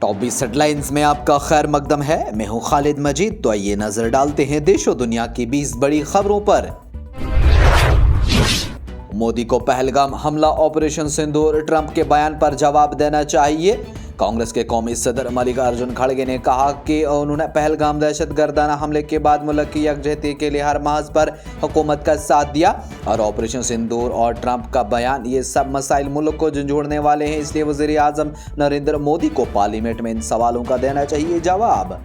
Top 20 headlines में आपका खैर मकदम है। मैं हूं खालिद मजीद। तो आइए नजर डालते हैं देश और दुनिया की 20 बड़ी खबरों पर। मोदी को पहलगाम हमला ऑपरेशन सिंदूर, ट्रंप के बयान पर जवाब देना चाहिए। कांग्रेस के कौमी सदर मल्लिकार्जुन खड़गे ने कहा कि उन्होंने पहलगाम दहशतगर्दाना हमले के बाद मुल्क की यकजहती के लिए हर महज पर हुकूमत का साथ दिया। और ऑपरेशन सिंदूर और ट्रंप का बयान, ये सब मसाइल मुल्क को झंझोड़ने वाले हैं, इसलिए वज़ीर आज़म नरेंद्र मोदी को पार्लियामेंट में इन सवालों का देना चाहिए जवाब।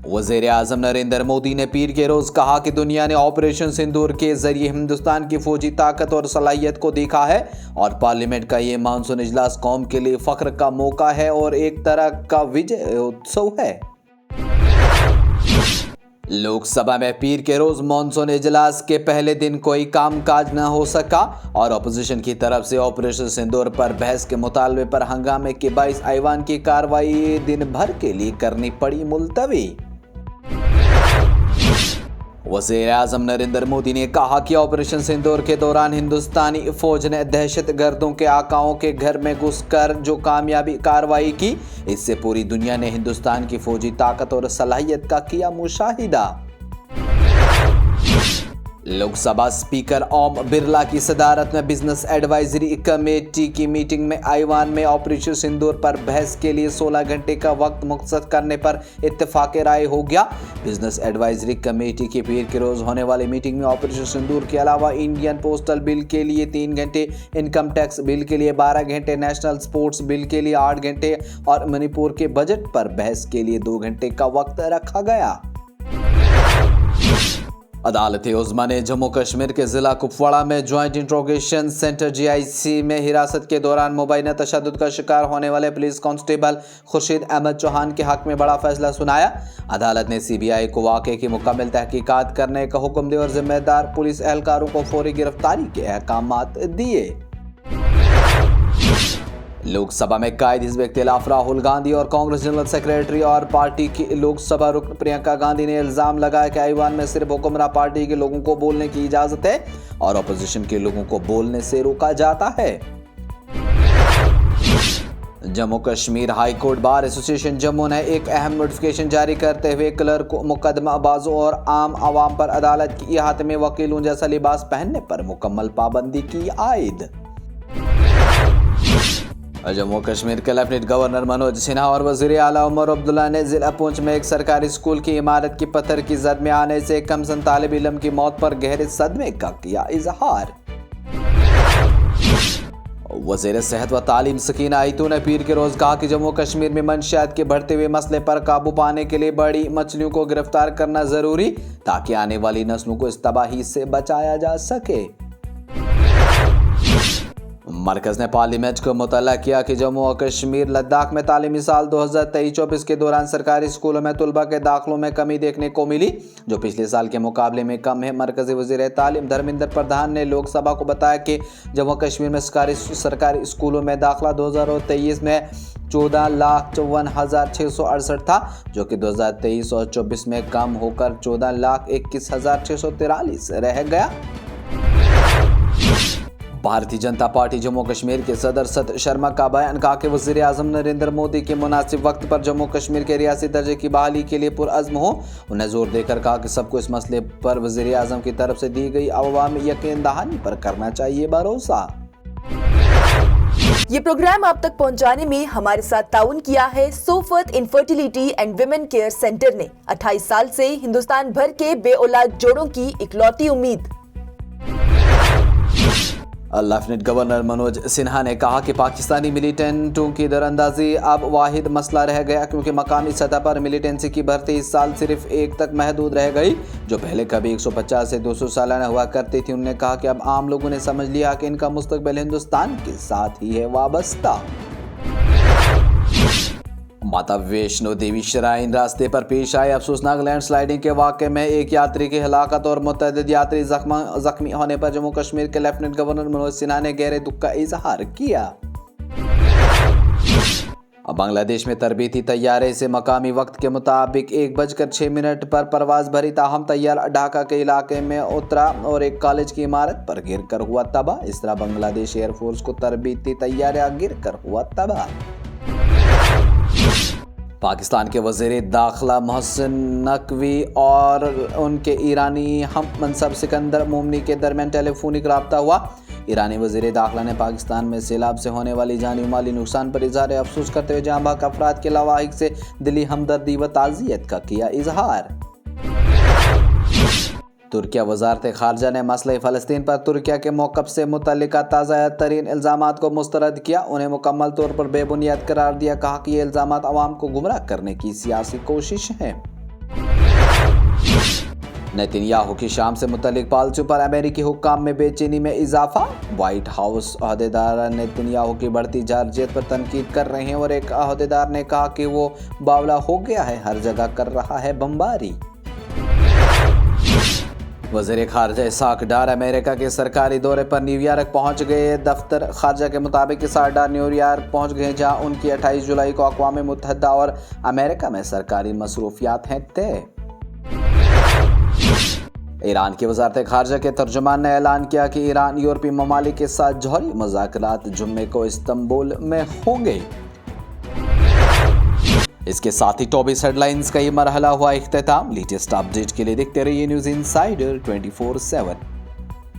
वज़ीर आज़म नरेंद्र मोदी ने पीर के रोज कहा कि दुनिया ने ऑपरेशन सिंदूर के जरिए हिंदुस्तान की फौजी ताकत और सलाहियत को देखा है और पार्लियामेंट का ये मानसून इजलास कौम के लिए फख्र का मौका है और एक तरह का विजय उत्सव है। लोकसभा में पीर के रोज मानसून इजलास के पहले दिन कोई कामकाज न हो सका और अपोजिशन की तरफ से ऑपरेशन सिंदूर पर बहस के मुतालबे पर हंगामे के बाइस ऐवान की कार्रवाई दिन भर के लिए करनी पड़ी मुलतवी। वज़ीर आज़म नरेंद्र मोदी ने कहा कि ऑपरेशन सिंदूर के दौरान हिंदुस्तानी फौज ने दहशतगर्दों के आकाओं के घर में घुसकर जो कामयाबी कार्रवाई की, इससे पूरी दुनिया ने हिंदुस्तान की फौजी ताकत और सलाहियत का किया मुशाहिदा। लोकसभा स्पीकर ओम बिरला की सदारत में बिजनेस एडवाइजरी कमेटी की मीटिंग में ऐवान में ऑपरेशन सिंदूर पर बहस के लिए 16 घंटे का वक्त मुख्तसर करने पर इत्तेफाक राय हो गया। बिजनेस एडवाइजरी कमेटी की पीर के रोज होने वाली मीटिंग में ऑपरेशन सिंदूर के अलावा इंडियन पोस्टल बिल के लिए 3 घंटे, इनकम टैक्स बिल के लिए 12 घंटे, नेशनल स्पोर्ट्स बिल के लिए 8 घंटे और मणिपुर के बजट पर बहस के लिए 2 घंटे का वक्त रखा गया। अदालत-ए-उज़्मा ने जम्मू कश्मीर के जिला कुपवाड़ा में ज्वाइंट इंट्रोगेशन सेंटर JIC में हिरासत के दौरान मुबैना तशद्दुद का शिकार होने वाले पुलिस कांस्टेबल खुर्शीद अहमद चौहान के हक में बड़ा फैसला सुनाया। अदालत ने CBI को वाक़े की मुकम्मल तहकीकात करने का हुक्म दिया और जिम्मेदार पुलिस एहलकारों को फौरी गिरफ्तारी के अहकामात दिए। लोकसभा में कायद हिज़्ब इख्तिलाफ राहुल गांधी और कांग्रेस जनरल सेक्रेटरी और पार्टी की लोकसभा रुकन प्रियंका गांधी ने इल्जाम लगाया कि ऐवान में सिर्फ हुक्मरान पार्टी के लोगों को बोलने की इजाजत है और अपोजिशन के लोगों को बोलने से रोका जाता है। Jammu Kashmir high court bar association Jammu ने एक अहम नोटिफिकेशन जारी करते हुए क्लर्क को मुकदमाबाजों और आम आवाम पर अदालत की इहाते में वकीलों जैसा लिबास पहनने पर मुकम्मल पाबंदी की आयद। जम्मू कश्मीर के लेफ्टिनेंट गवर्नर मनोज सिन्हा और वज़ीर आला उमर अब्दुल्ला ने जिला पुंछ में एक सरकारी स्कूल की इमारत की पत्थर की जद में आने से कमसन तालिब इल्म की मौत पर गहरे सदमे का किया इजहार। वज़ीर सेहत व तालीम सकीना आयतू ने पीर के रोज कहा कि जम्मू कश्मीर में मंशियात के बढ़ते हुए मसले पर काबू पाने के लिए बड़ी मछलियों को गिरफ्तार करना जरूरी, ताकि आने वाली नस्लों को इस तबाही से बचाया जा सके। मरकज ने पार्लियामेंट को मुतल्ला किया कि जम्मू और कश्मीर लद्दाख में तालीमी साल 2023-24 के दौरान सरकारी स्कूलों में तुलबा के दाखिलों में कमी देखने को मिली, जो पिछले साल के मुकाबले में कम है। मरकजी वज़ीर तालीम धर्मेंद्र प्रधान ने लोकसभा को बताया कि जम्मू कश्मीर में सरकारी स्कूलों में दाखिला 2023 में 14,54,668 था, जो कि 2023 और 24 में कम होकर 14,21,643 रह गया। भारतीय जनता पार्टी जम्मू कश्मीर के सदर सत शर्मा का बयान, कहा कि वज़ीर आज़म नरेंद्र मोदी के मुनासिब वक्त पर जम्मू कश्मीर के रियासी दर्जे की बहाली के लिए पुरअज़्म हो। उन्हें जोर देकर कहा कि सबको इस मसले पर वज़ीर आज़म की तरफ से दी गई अवामी यकीन दहानी पर करना चाहिए भरोसा। ये प्रोग्राम आप तक पहुंचाने में हमारे साथ ताउन किया है Sofat infertility and women care centre ने। 28 साल से हिंदुस्तान भर के बेऔलाद जोड़ों की इकलौती उम्मीद। लेफ्टिनेंट गवर्नर मनोज सिन्हा ने कहा कि पाकिस्तानी मिलिटेंटों की दरअंदाजी अब वाहिद मसला रह गया, क्योंकि मकामी सतह पर मिलिटेंसी की भर्ती इस साल सिर्फ 1 तक महदूद रह गई, जो पहले कभी 150 से 200 सालाना हुआ करती थी। उन्होंने कहा कि अब आम लोगों ने समझ लिया कि इनका मुस्तकबिल हिंदुस्तान के साथ ही है वाबस्ता। माता वैष्णो देवी श्राइन रास्ते पर पेश आए अफसोसनाक लैंडस्लाइडिंग के वाक़े में एक यात्री की हलाकत और मुतअद्दिद यात्री जख्मी होने पर जम्मू कश्मीर के लेफ्टिनेंट गवर्नर मनोज सिन्हा ने गहरे दुख का इजहार किया। बांग्लादेश में तरबीती तैयारे से मकामी वक्त के मुताबिक 1:06 पर परवाज भरी, ताहम तैयार ढाका के इलाके में उतरा और एक कॉलेज की इमारत पर गिरकर हुआ तबाह। इस तरह बांग्लादेश एयरफोर्स को तरबीती तैयारा गिरकर हुआ तबाह। पाकिस्तान के वज़ीर दाखिला मोहसिन नकवी और उनके ईरानी हम मनसब सिकंदर मोमनी के दरमियान टेलीफोनिक रब्ता हुआ। ईरानी वज़ीर दाखिला ने पाकिस्तान में सैलाब से होने वाली जानी माली नुकसान पर इज़हार अफसोस करते हुए जाँ बहक अफराद के लवाहिक से दिली हमदर्दी व ताज़ियत का किया इजहार। तुर्किया वज़ारत ख़ारजा ने मसले फ़लस्तीन पर तुर्किया के मौक़िफ़ से मुतल्लिका ताज़ा तरीन इल्ज़ामात को मुस्तरद किया, उन्हें मुकम्मल तौर पर बेबुनियाद करार दिया। कहा कि ये इल्ज़ामात अवाम को गुमराह करने की सियासी कोशिश है। नेतन्याहू की शाम से मुतल्लिक पॉलिसी पर अमेरिकी हुक्काम में बेचैनी में इजाफा। व्हाइट हाउस अहदेदार नेतन्याहू की बढ़ती जारजियत पर तनकीद कर रहे हैं और एक अहदेदार ने कहा कि वो बावला हो गया है, हर जगह कर रहा है बमबारी। वज़ीर ख़ारजा इसहाक डार अमेरिका के सरकारी दौरे पर न्यूयॉर्क पहुंच गए। दफ्तर ख़ारजा के मुताबिक इसहाक डार न्यूयॉर्क पहुंच गए, जहां उनकी 28 जुलाई को अक़वाम मुत्तहिदा और अमेरिका में सरकारी मसरूफियात हैं तय। ईरान की वज़ारत ख़ारजा के तर्जुमान ने ऐलान किया कि ईरान यूरोपीय ममालिक के साथ जौहरी मुज़ाकरात जुम्मे को इस्तांबुल में होंगे। इसके साथ ही टॉपिस हेडलाइंस का ये मरहला हुआ इख्तिताम। लेटेस्ट अपडेट के लिए देखते रहिए न्यूज़ इनसाइडर 24/7।